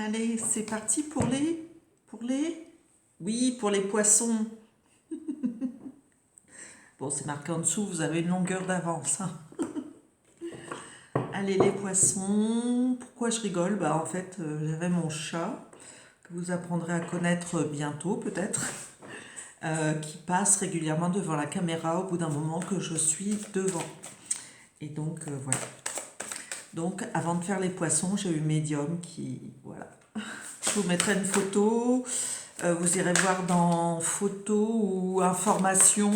Allez, c'est parti Oui, pour les poissons. Bon, c'est marqué en dessous, vous avez une longueur d'avance, hein. Allez, les poissons. Pourquoi je rigole? Bah, en fait, j'avais mon chat, que vous apprendrez à connaître bientôt, peut-être, qui passe régulièrement devant la caméra au bout d'un moment que je suis devant. Et donc, voilà. Donc, avant de faire les poissons, j'ai eu Medium qui... Voilà. Je vous mettrai une photo. Vous irez voir dans photos ou informations.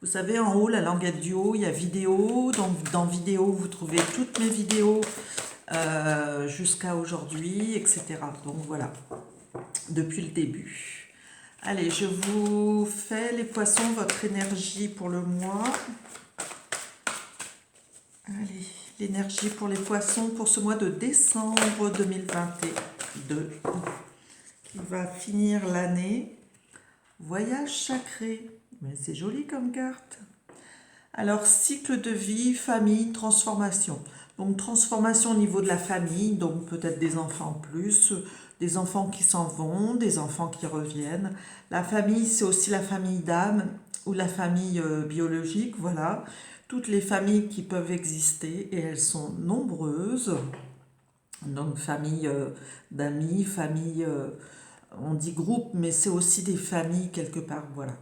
Vous savez, en haut, la languette du haut, il y a vidéo. Donc, dans vidéo, vous trouvez toutes mes vidéos jusqu'à aujourd'hui, etc. Donc, voilà, depuis le début. Allez, je vous fais les poissons, votre énergie pour le mois. Allez, l'énergie pour les poissons pour ce mois de décembre 2022, qui va finir l'année. Voyage sacré, mais c'est joli comme carte. Alors, cycle de vie, famille, transformation. Donc, transformation au niveau de la famille, donc peut-être des enfants en plus, des enfants qui s'en vont, des enfants qui reviennent. La famille, c'est aussi la famille d'âme ou la famille biologique, voilà. Toutes les familles qui peuvent exister, et elles sont nombreuses. Donc, famille d'amis, famille, on dit groupe, mais c'est aussi des familles quelque part, voilà.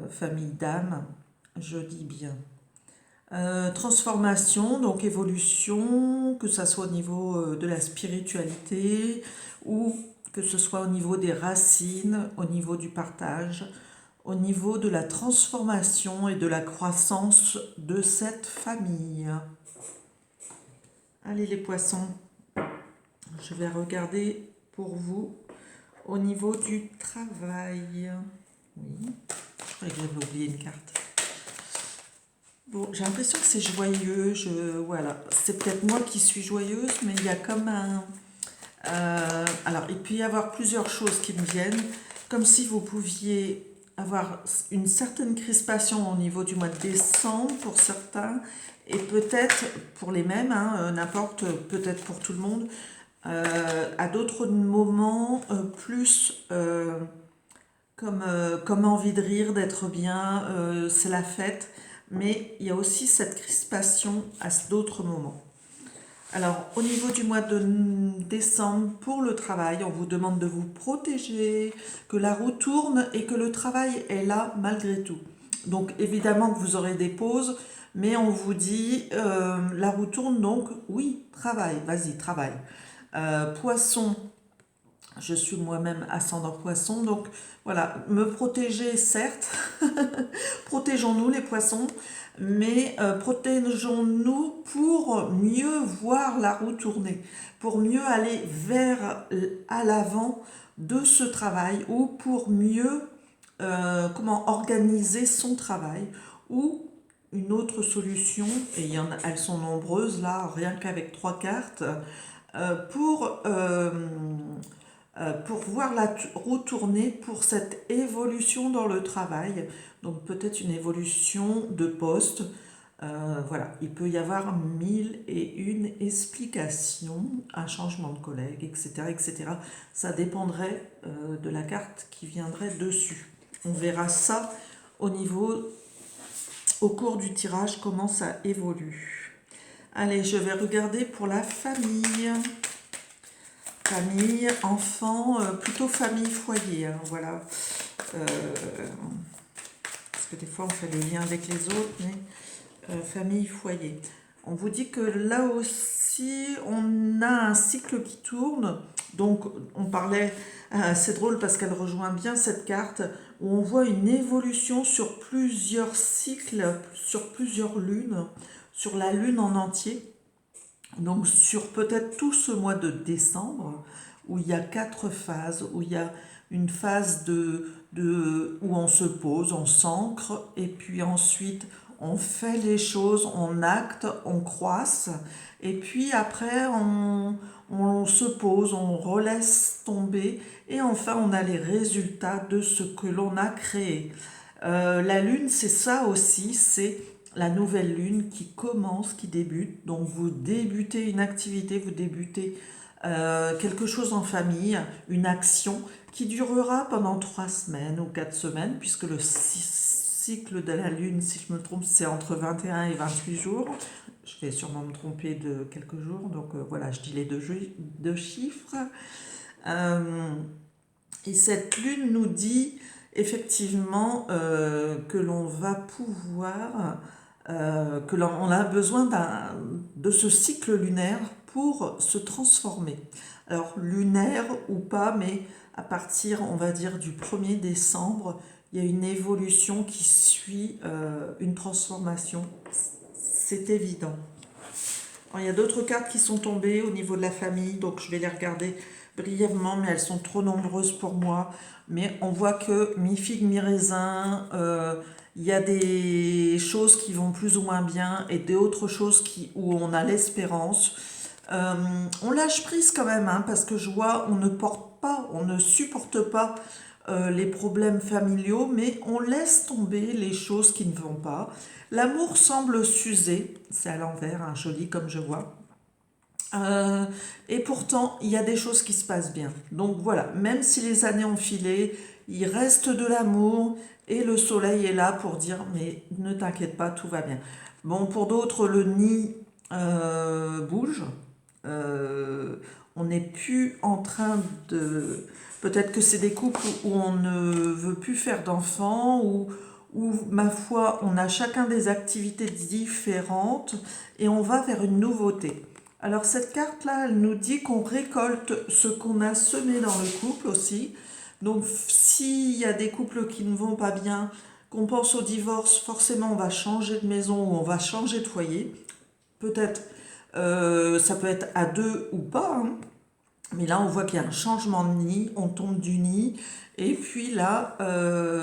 Famille d'âme, je dis bien. Transformation, donc évolution, que ce soit au niveau de la spiritualité ou que ce soit au niveau des racines, au niveau du partage, au niveau de la transformation et de la croissance de cette famille. Allez les poissons, je vais regarder pour vous au niveau du travail. Oui, je croyais que j'avais oublié une carte. Bon, j'ai l'impression que c'est joyeux, voilà. C'est peut-être moi qui suis joyeuse, mais il y a comme un... alors, il peut y avoir plusieurs choses qui me viennent, comme si vous pouviez avoir une certaine crispation au niveau du mois de décembre pour certains, et peut-être pour les mêmes, hein, n'importe, peut-être pour tout le monde, à d'autres moments, plus comme envie de rire, d'être bien, c'est la fête. Mais il y a aussi cette crispation à d'autres moments. Alors, au niveau du mois de décembre, pour le travail, on vous demande de vous protéger, que la roue tourne et que le travail est là malgré tout. Donc, évidemment que vous aurez des pauses, mais on vous dit, la roue tourne, donc oui, travail, vas-y, travaille. Poisson, je suis moi-même ascendant poisson, donc voilà, me protéger certes, protégeons-nous les poissons, mais protégeons-nous pour mieux voir la roue tourner, pour mieux aller à l'avant de ce travail ou pour mieux comment organiser son travail ou une autre solution, et elles sont nombreuses là, rien qu'avec 3 cartes, pour voir la roue tourner pour cette évolution dans le travail. Donc peut-être une évolution de poste. Voilà, il peut y avoir 1001 explications, un changement de collègue, etc., etc. Ça dépendrait de la carte qui viendrait dessus. On verra ça au cours du tirage, comment ça évolue. Allez, je vais regarder pour la famille. Famille, enfant, plutôt famille, foyer, hein, voilà. Parce que des fois on fait le lien avec les autres, mais famille, foyer. On vous dit que là aussi on a un cycle qui tourne. Donc on parlait, c'est drôle parce qu'elle rejoint bien cette carte, où on voit une évolution sur plusieurs cycles, sur plusieurs lunes, sur la lune en entier. Donc sur peut-être tout ce mois de décembre, où il y a 4 phases, où il y a une phase où on se pose, on s'ancre, et puis ensuite on fait les choses, on acte, on croisse, et puis après on se pose, on relaisse tomber, et enfin on a les résultats de ce que l'on a créé. La lune, c'est ça aussi, c'est la nouvelle lune qui commence, qui débute. Donc vous débutez une activité, vous débutez quelque chose en famille, une action qui durera pendant 3 semaines ou 4 semaines, puisque le cycle de la Lune, si je me trompe, c'est entre 21 et 28 jours. Je vais sûrement me tromper de quelques jours, donc voilà, je dis les deux chiffres. Et cette Lune nous dit effectivement que l'on va pouvoir, que l'on a besoin de ce cycle lunaire pour se transformer. Alors lunaire ou pas, mais à partir, on va dire, du 1er décembre, il y a une évolution qui suit une transformation. C'est évident. Alors, il y a d'autres cartes qui sont tombées au niveau de la famille, donc je vais les regarder brièvement, mais elles sont trop nombreuses pour moi. Mais on voit que mi-figue, mi-raisin, il y a des choses qui vont plus ou moins bien et d'autres choses où on a l'espérance. On lâche prise quand même, hein, parce que je vois, on ne supporte pas les problèmes familiaux, mais on laisse tomber les choses qui ne vont pas. L'amour semble s'user, c'est à l'envers, hein, joli comme je vois. Et pourtant, il y a des choses qui se passent bien. Donc voilà, même si les années ont filé, il reste de l'amour et le soleil est là pour dire mais ne t'inquiète pas, tout va bien. Bon, pour d'autres, le nid bouge. On n'est plus en train de... Peut-être que c'est des couples où on ne veut plus faire d'enfants, où, ma foi, on a chacun des activités différentes et on va vers une nouveauté. Alors cette carte-là, elle nous dit qu'on récolte ce qu'on a semé dans le couple aussi. Donc s'il y a des couples qui ne vont pas bien, qu'on pense au divorce, forcément on va changer de maison ou on va changer de foyer. Peut-être, ça peut être à deux ou pas, hein. Mais là on voit qu'il y a un changement de nid, on tombe du nid. Et puis là,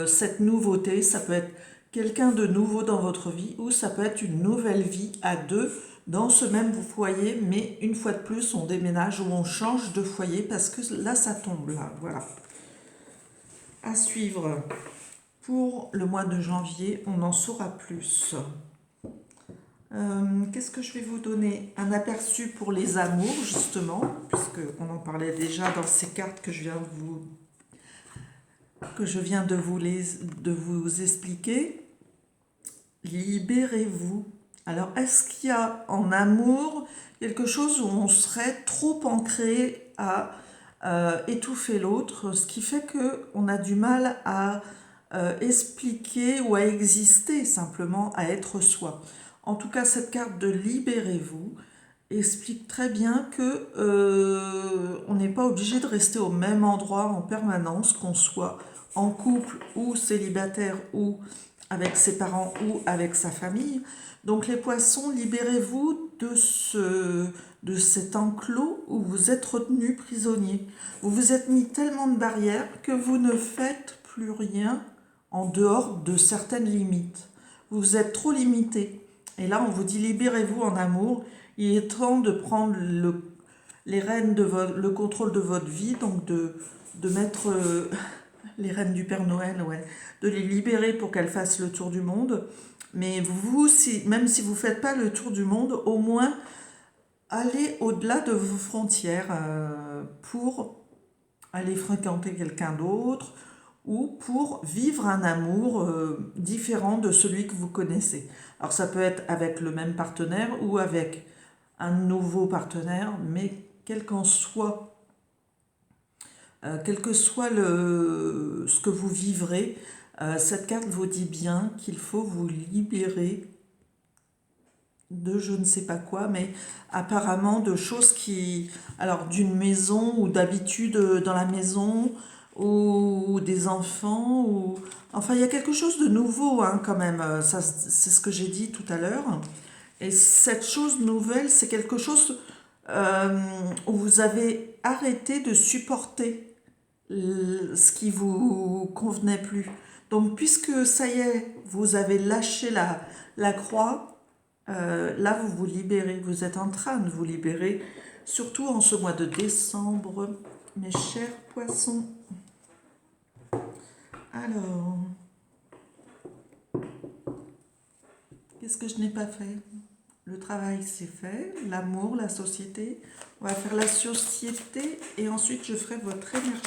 cette nouveauté, ça peut être quelqu'un de nouveau dans votre vie ou ça peut être une nouvelle vie à deux dans ce même foyer, mais une fois de plus, on déménage ou on change de foyer parce que là, ça tombe là, voilà. À suivre. Pour le mois de janvier, on en saura plus. Qu'est-ce que je vais vous donner? Un aperçu pour les amours, justement, puisqu'on en parlait déjà dans ces cartes que je viens de vous expliquer. Libérez-vous. Alors, est-ce qu'il y a en amour quelque chose où on serait trop ancré à étouffer l'autre, ce qui fait qu'on a du mal à expliquer ou à exister simplement, à être soi. En tout cas, cette carte de Libérez-vous explique très bien que on n'est pas obligé de rester au même endroit en permanence, qu'on soit en couple ou célibataire ou avec ses parents ou avec sa famille. Donc les poissons, libérez-vous de cet enclos où vous êtes retenu prisonnier. Vous vous êtes mis tellement de barrières que vous ne faites plus rien en dehors de certaines limites. Vous êtes trop limité. Et là, on vous dit libérez-vous en amour. Il est temps de prendre les rênes le contrôle de votre vie, donc de mettre les rênes du Père Noël, ouais, de les libérer pour qu'elles fassent le tour du monde. Mais vous, même si vous ne faites pas le tour du monde, au moins allez au-delà de vos frontières pour aller fréquenter quelqu'un d'autre ou pour vivre un amour différent de celui que vous connaissez. Alors ça peut être avec le même partenaire ou avec un nouveau partenaire, mais quel que soit ce que vous vivrez, cette carte vous dit bien qu'il faut vous libérer de je ne sais pas quoi, mais apparemment de choses alors d'une maison ou d'habitude dans la maison ou des enfants, enfin il y a quelque chose de nouveau hein, quand même, ça, c'est ce que j'ai dit tout à l'heure. Et cette chose nouvelle, c'est quelque chose où vous avez arrêté de supporter ce qui vous convenait plus. Donc, puisque ça y est, vous avez lâché la croix, là, vous vous libérez. Vous êtes en train de vous libérer, surtout en ce mois de décembre, mes chers poissons. Alors, qu'est-ce que je n'ai pas fait? Le travail, c'est fait. L'amour, la société. On va faire la société et ensuite, je ferai votre énergie.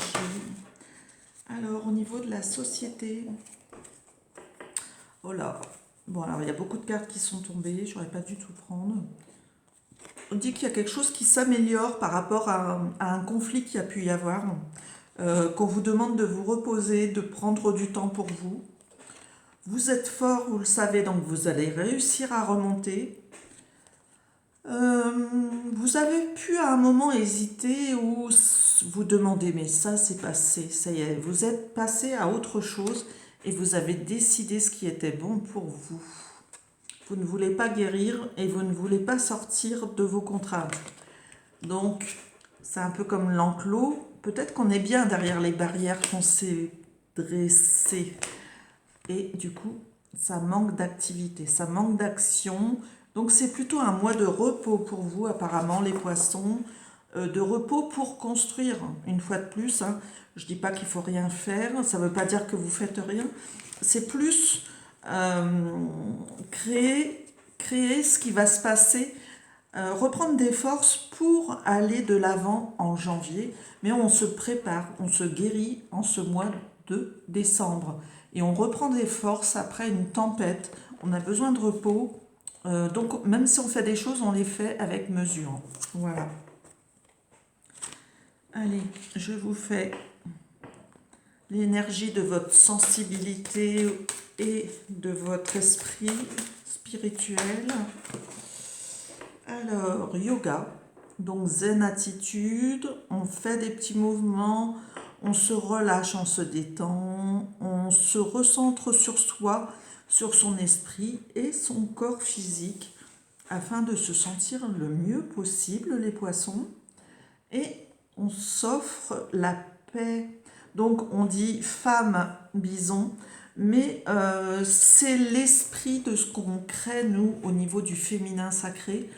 Alors, au niveau de la société... Oh là. Bon, alors, il y a beaucoup de cartes qui sont tombées. Je n'aurais pas dû tout prendre. On dit qu'il y a quelque chose qui s'améliore par rapport à un conflit qu'il y a pu y avoir. Qu'on vous demande de vous reposer, de prendre du temps pour vous. Vous êtes fort, vous le savez, donc vous allez réussir à remonter. Vous avez pu à un moment hésiter ou vous demander, mais ça c'est passé, ça y est, vous êtes passé à autre chose et vous avez décidé ce qui était bon pour vous. Vous ne voulez pas guérir et vous ne voulez pas sortir de vos contraintes. Donc, c'est un peu comme l'enclos. Peut-être qu'on est bien derrière les barrières qu'on s'est dressées. Et du coup, ça manque d'activité, ça manque d'action. Donc c'est plutôt un mois de repos pour vous, apparemment, les poissons. De repos pour construire, une fois de plus. Hein. Je ne dis pas qu'il faut rien faire, ça ne veut pas dire que vous faites rien. C'est plus créer ce qui va se passer, reprendre des forces pour aller de l'avant en janvier. Mais on se prépare, on se guérit en ce mois de décembre. Et on reprend des forces après une tempête. On a besoin de repos. Donc, même si on fait des choses, on les fait avec mesure. Voilà. Allez, je vous fais l'énergie de votre sensibilité et de votre esprit spirituel. Alors, yoga. Donc, zen attitude. On fait des petits mouvements. On se relâche, on se détend. On se recentre sur soi, sur son esprit et son corps physique afin de se sentir le mieux possible, les poissons. Et on s'offre la paix. Donc on dit femme bison, mais c'est l'esprit de ce qu'on crée, nous, au niveau du féminin sacré,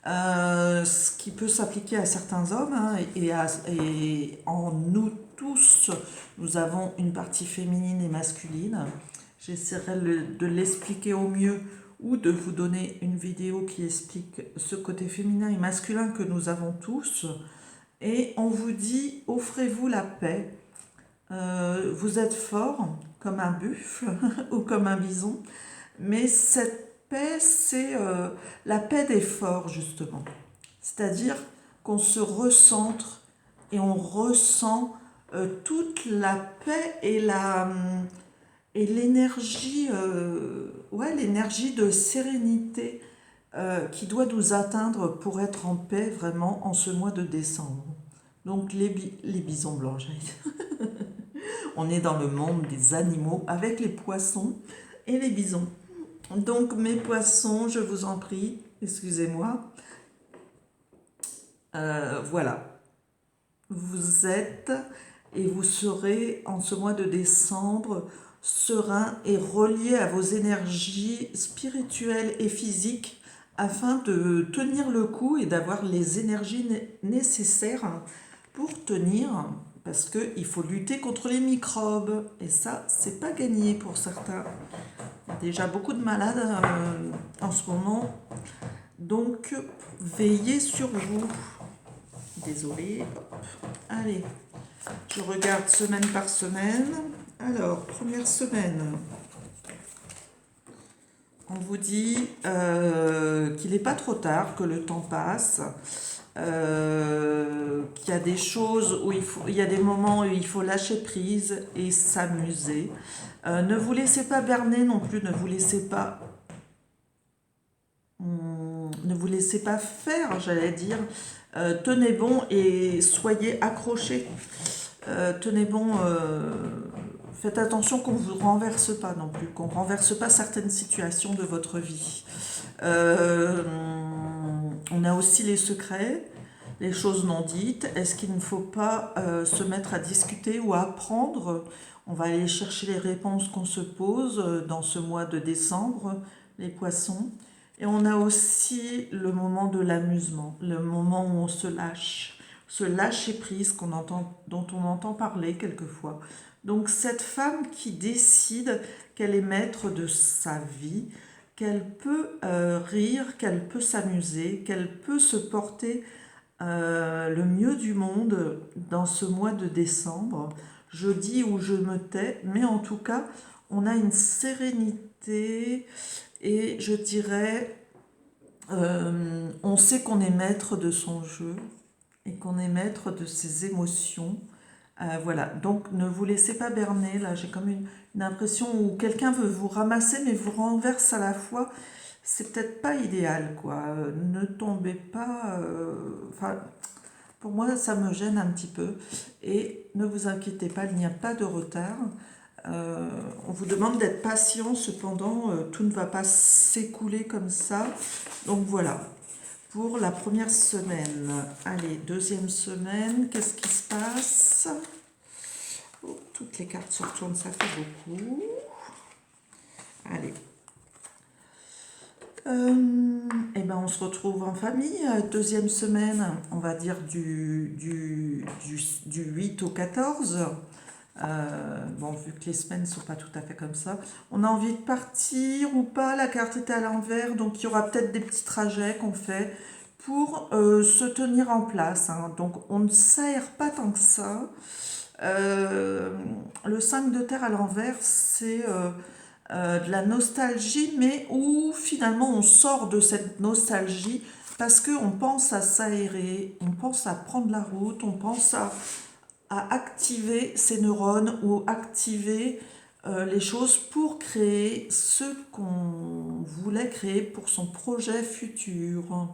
ce qui peut s'appliquer à certains hommes, hein, et en nous tous, nous avons une partie féminine et masculine. J'essaierai de l'expliquer au mieux ou de vous donner une vidéo qui explique ce côté féminin et masculin que nous avons tous. Et on vous dit, offrez-vous la paix. Vous êtes fort, comme un buffle ou comme un bison, mais cette paix, c'est la paix des forts, justement. C'est-à-dire qu'on se recentre et on ressent toute la paix et l'énergie, l'énergie de sérénité qui doit nous atteindre pour être en paix vraiment en ce mois de décembre. Donc les bisons blancs, j'allais dire. On est dans le monde des animaux avec les poissons et les bisons. Donc mes poissons, je vous en prie, excusez-moi. Voilà. Vous êtes et vous serez en ce mois de décembre serein et relié à vos énergies spirituelles et physiques afin de tenir le coup et d'avoir les énergies nécessaires pour tenir, parce qu'il faut lutter contre les microbes. Et ça, c'est pas gagné pour certains. Il y a déjà beaucoup de malades en ce moment. Donc, veillez sur vous. Désolée. Allez, je regarde semaine par semaine. Alors, première semaine. On vous dit qu'il n'est pas trop tard, que le temps passe, qu'il y a des choses où il y a des moments où il faut lâcher prise et s'amuser. Ne vous laissez pas berner non plus, ne vous laissez pas faire, j'allais dire. Tenez bon et soyez accrochés. Tenez bon, faites attention qu'on ne vous renverse pas non plus, qu'on ne renverse pas certaines situations de votre vie. On a aussi les secrets, les choses non dites. Est-ce qu'il ne faut pas se mettre à discuter ou à apprendre? On va aller chercher les réponses qu'on se pose dans ce mois de décembre, les poissons. Et on a aussi le moment de l'amusement, le moment où on se lâche. Ce lâcher prise dont on entend parler quelquefois. Donc cette femme qui décide qu'elle est maître de sa vie, qu'elle peut rire, qu'elle peut s'amuser, qu'elle peut se porter le mieux du monde dans ce mois de décembre. Je dis ou je me tais, mais en tout cas, on a une sérénité et je dirais, on sait qu'on est maître de son jeu et qu'on est maître de ses émotions. Voilà, donc ne vous laissez pas berner. Là, j'ai comme une impression où quelqu'un veut vous ramasser, mais vous renverse à la fois. C'est peut-être pas idéal, quoi. Ne tombez pas. Enfin, pour moi, ça me gêne un petit peu. Et ne vous inquiétez pas, il n'y a pas de retard. On vous demande d'être patient, cependant, tout ne va pas s'écouler comme ça. Donc voilà, pour la première semaine. Allez, deuxième semaine, qu'est-ce qui se passe? Oh, toutes les cartes se retournent, ça fait beaucoup. Allez. Eh ben on se retrouve en famille, deuxième semaine, on va dire du 8 au 14. Bon, vu que les semaines ne sont pas tout à fait comme ça, on a envie de partir ou pas, la carte est à l'envers, donc il y aura peut-être des petits trajets qu'on fait pour se tenir en place, hein. Donc on ne s'aère pas tant que ça. Le 5 de terre à l'envers, c'est de la nostalgie, mais où finalement on sort de cette nostalgie parce qu'on pense à s'aérer, on pense à prendre la route, on pense à activer ses neurones ou activer les choses pour créer ce qu'on voulait créer pour son projet futur.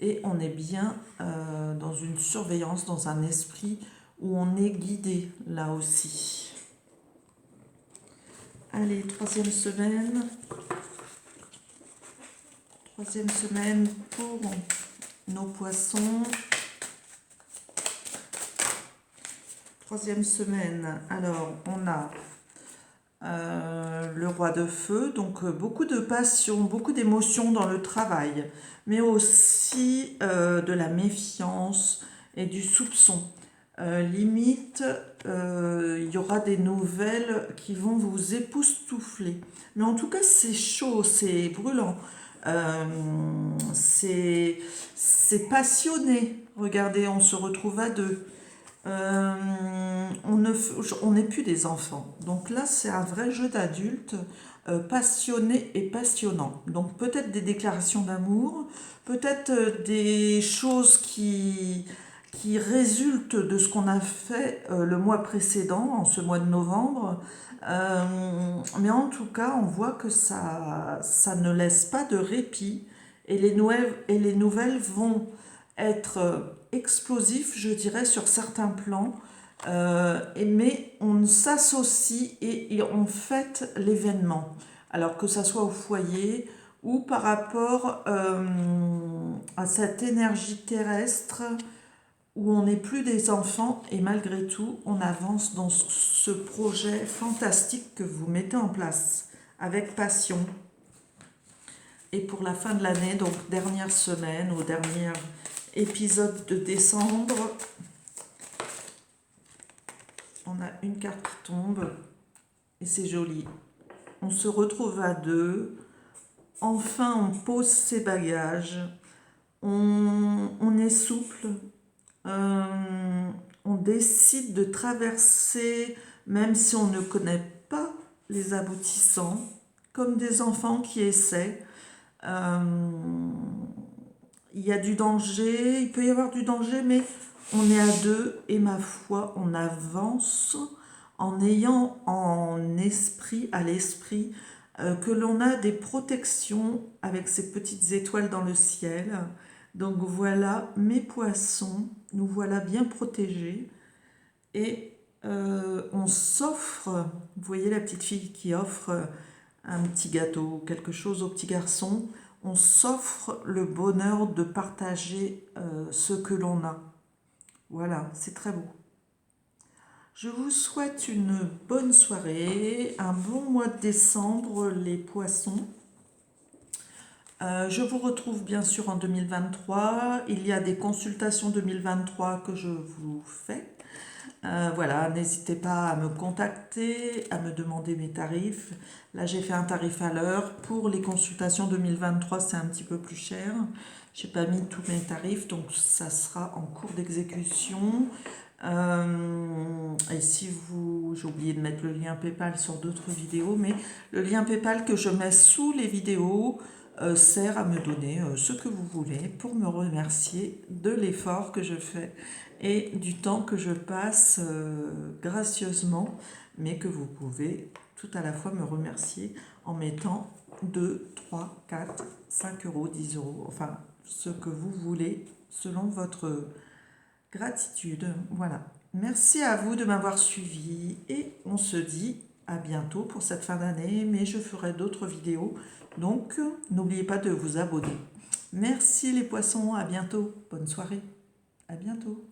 Et on est bien dans une surveillance, dans un esprit où on est guidé là aussi. Allez, troisième semaine. Troisième semaine pour nos poissons. Troisième semaine, alors on a le roi de feu, donc beaucoup de passion, beaucoup d'émotions dans le travail, mais aussi de la méfiance et du soupçon. Limite, il y aura des nouvelles qui vont vous époustoufler. Mais en tout cas, c'est chaud, c'est brûlant, c'est passionné. Regardez, on se retrouve à deux. On n'est plus des enfants. Donc là, c'est un vrai jeu d'adulte, passionné et passionnant. Donc peut-être des déclarations d'amour, peut-être des choses qui résultent de ce qu'on a fait le mois précédent, en ce mois de novembre. Mais en tout cas, on voit que ça ne laisse pas de répit et les nouvelles vont être explosif, je dirais, sur certains plans, mais on s'associe et on fête l'événement. Alors que ça soit au foyer ou par rapport à cette énergie terrestre où on n'est plus des enfants et malgré tout, on avance dans ce projet fantastique que vous mettez en place avec passion. Et pour la fin de l'année, donc dernière semaine ou dernière épisode de décembre, on a une carte qui tombe et c'est joli. On se retrouve à deux, enfin on pose ses bagages, on est souple, on décide de traverser même si on ne connaît pas les aboutissants, comme des enfants qui essaient. Il y a du danger, il peut y avoir du danger, mais on est à deux et ma foi, on avance en ayant en esprit, à l'esprit, que l'on a des protections avec ces petites étoiles dans le ciel. Donc voilà, mes poissons, nous voilà bien protégés et on s'offre, vous voyez la petite fille qui offre un petit gâteau, quelque chose au petit garçon, on s'offre le bonheur de partager ce que l'on a. Voilà, c'est très beau. Je vous souhaite une bonne soirée, un bon mois de décembre, les poissons. Je vous retrouve bien sûr en 2023. Il y a des consultations 2023 que je vous fais. Voilà, n'hésitez pas à me contacter, à me demander mes tarifs. Là, j'ai fait un tarif à l'heure. Pour les consultations 2023, c'est un petit peu plus cher. J'ai pas mis tous mes tarifs, donc ça sera en cours d'exécution. Et si vous, j'ai oublié de mettre le lien PayPal sur d'autres vidéos, mais le lien PayPal que je mets sous les vidéos sert à me donner ce que vous voulez pour me remercier de l'effort que je fais et du temps que je passe gracieusement, mais que vous pouvez tout à la fois me remercier en mettant 2, 3, 4, 5 euros, 10 euros, enfin ce que vous voulez selon votre gratitude. Voilà. Merci à vous de m'avoir suivi et on se dit à bientôt pour cette fin d'année, mais je ferai d'autres vidéos, donc n'oubliez pas de vous abonner. Merci les poissons, à bientôt, bonne soirée, à bientôt.